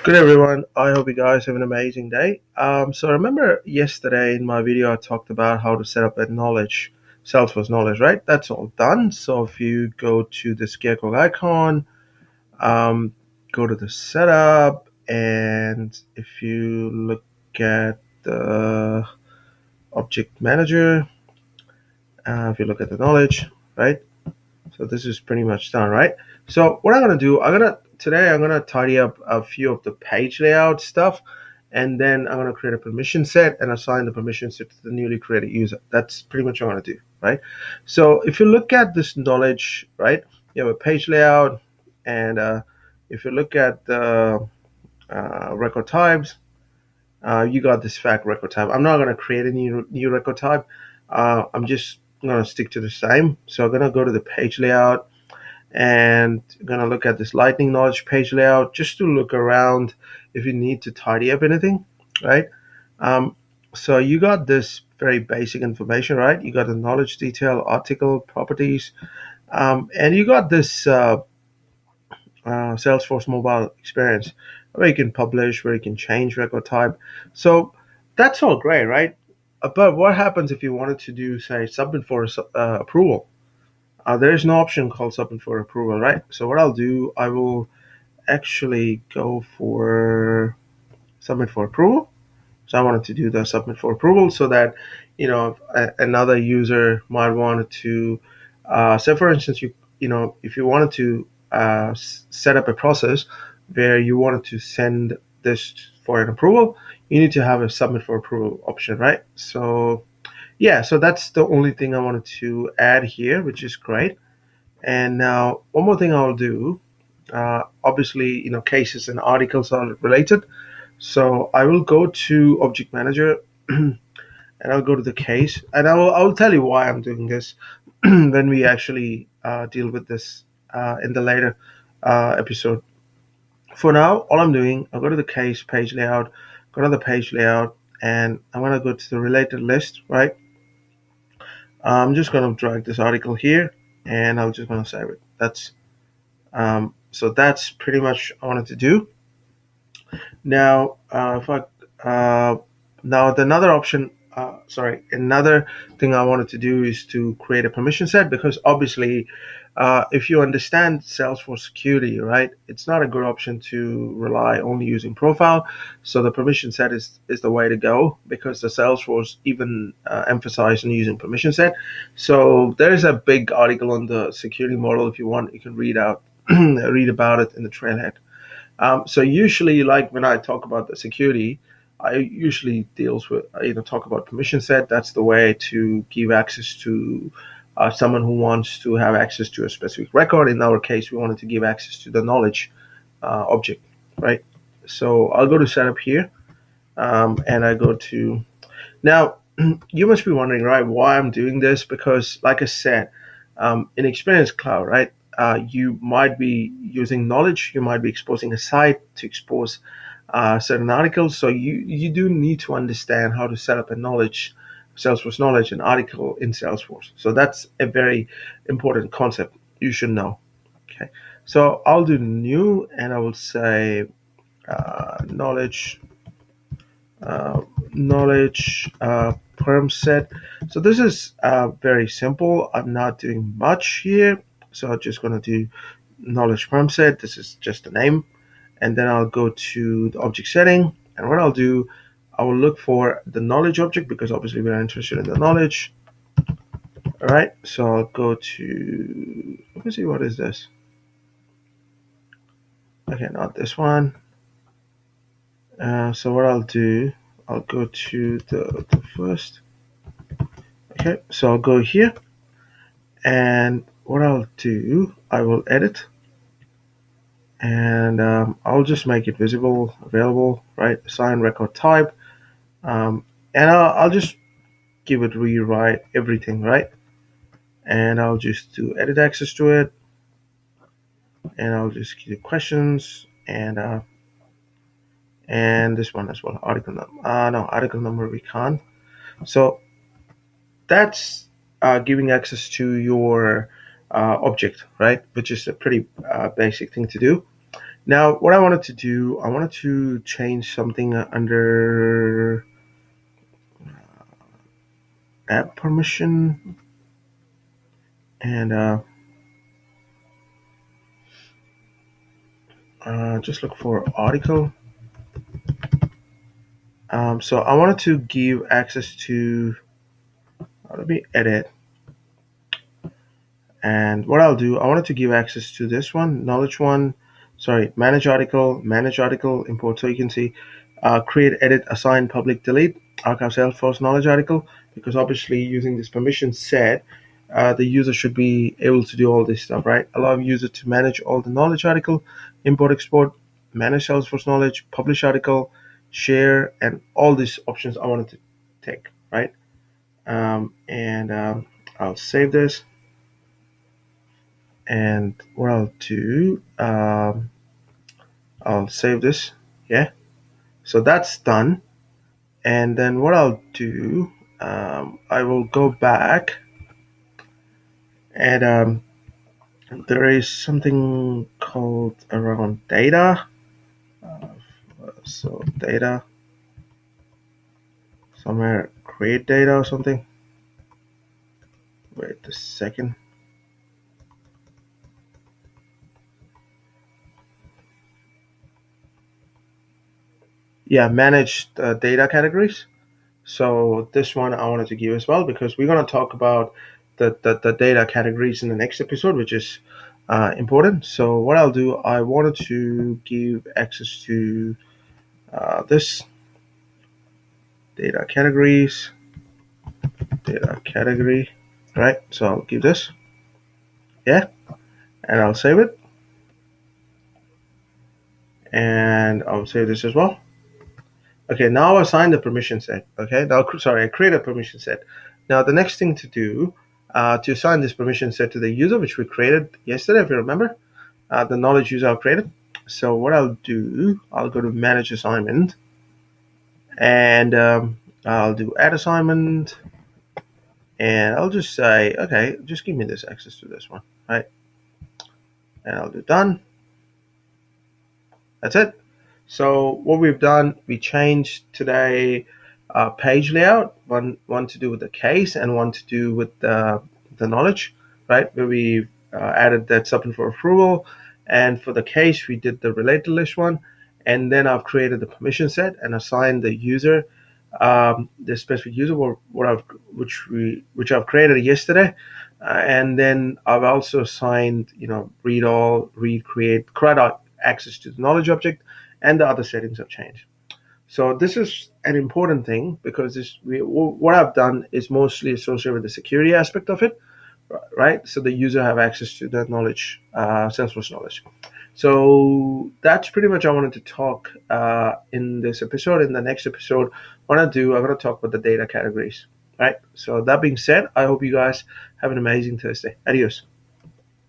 Good everyone. I hope you guys have an amazing day. So remember yesterday in my video I talked about how to set up a knowledge, Salesforce knowledge, right? That's all done. So if you go to the scarecrow icon, um, go to the setup, and if you look at the object manager, if you look at the knowledge, right? So this is pretty much done, right? So what I'm gonna do, I'm gonna tidy up a few of the page layout stuff, and then I'm gonna create a permission set and assign the permission set to the newly created user. That's pretty much what I'm gonna do, right? So if you look at this knowledge, right, you have a page layout, and if you look at the record types, you got this fact record type. I'm not gonna create a new record type. I'm just gonna stick to the same. So I'm gonna go to the page layout and I'm gonna look at this lightning knowledge page layout just to look around if you need to tidy up anything, right? Um, so you got this very basic information, right? You got the knowledge detail, article, properties, and you got this Salesforce mobile experience where you can publish, where you can change record type. So that's all great, right? But what happens if you wanted to do, say, submit for approval? There's no option called submit for approval, right? So what I'll do, I will actually go for submit for approval. So I wanted to do the submit for approval so that, another user might want to, say for instance, if you wanted to set up a process where you wanted to send this for an approval, you need to have a submit for approval option, right? So yeah, so that's the only thing I wanted to add here, which is great. And now one more thing I'll do. Obviously, cases and articles are related. So I will go to Object Manager and I'll go to the case, and I will tell you why I'm doing this when we actually deal with this in the later episode. For now, all I'm doing, I'll go to the case page layout, go to the page layout, and I'm gonna go to the related list, right? I'm just gonna drag this article here, and I'm just gonna save it. So that's pretty much I wanted to do. Now, if I now the another option, another thing I wanted to do is to create a permission set because obviously, if you understand Salesforce security, right, it's not a good option to rely only using profile. So the permission set is the way to go because the Salesforce even emphasize on using permission set. So there is a big article on the security model. If you want, you can read out read about it in the trailhead. So usually, like when I talk about the security, I usually deals with talk about permission set. That's the way to give access to someone who wants to have access to a specific record. In our case, we wanted to give access to the knowledge object, right? So I'll go to setup here, and I go to now. You must be wondering, right, why I'm doing this? Because, like I said, in Experience Cloud, right, you might be using knowledge, you might be exposing a site to expose certain articles. So you do need to understand how to set up a knowledge, Salesforce knowledge, an article in Salesforce. So that's a very important concept you should know. Okay, so I'll do new, and I will say knowledge uh, knowledge perm set. So this is very simple. I'm not doing much here. So I'm just going to do knowledge perm set. This is just the name. And then I'll go to the object setting. And what I'll do, I will look for the knowledge object because obviously we're interested in the knowledge. All right. So I'll go to, let me see, what is this? Okay, not this one. So what I'll do, I'll go to the first. Okay, so I'll go here, and what I'll do, I will edit, and I'll just make it visible, available, right? Assign record type, and I'll just give it rewrite everything, right? And I'll just do edit access to it, and I'll just give it questions, and this one as well, article number. No, article number we can't. So that's giving access to your object, right? Which is a pretty basic thing to do. Now, what I wanted to do, I wanted to change something under app permission, and just look for article. So I wanted to give access to, let me edit. And what I'll do, I wanted to give access to this one, knowledge one, sorry, manage article, import. So you can see, create, edit, assign, public, delete, archive Salesforce knowledge article, because obviously using this permission set, the user should be able to do all this stuff, right? Allow user to manage all the knowledge article, import, export, manage Salesforce knowledge, publish article, share, and all these options I wanted to take, right? And I'll save this. And what I'll do, I'll save this. Yeah, so that's done. And then what I'll do, I will go back, and there is something called around data. So data, somewhere, create data or something. Wait a second. Yeah, manage the data categories. So this one I wanted to give as well, because we're going to talk about the data categories in the next episode, which is important. So what I'll do, I wanted to give access to this data categories, data category, right? So I'll give this, yeah, and I'll save it, and I'll save this as well. Okay, now I assign the permission set. Okay, now, sorry, I create a permission set. Now the next thing to do, to assign this permission set to the user, which we created yesterday, if you remember, the knowledge user I created. So what I'll do, I'll go to manage assignment, and I'll do add assignment, and I'll just say, okay, just give me this access to this one, right? And I'll do done. That's it. So what we've done, we changed today page layout, one to do with the case and one to do with the knowledge, right? Where we added that submit for approval, and for the case we did the related list one, and then I've created the permission set and assigned the user, the specific user, which I've created yesterday, and then I've also assigned, read all, read, create access to the knowledge object, and the other settings have changed. So this is an important thing, because what I've done is mostly associated with the security aspect of it, right? So the user have access to that knowledge, Salesforce knowledge. So that's pretty much I wanted to talk in this episode. In the next episode, what I'm going to talk about the data categories, right? So that being said, I hope you guys have an amazing Thursday. Adios.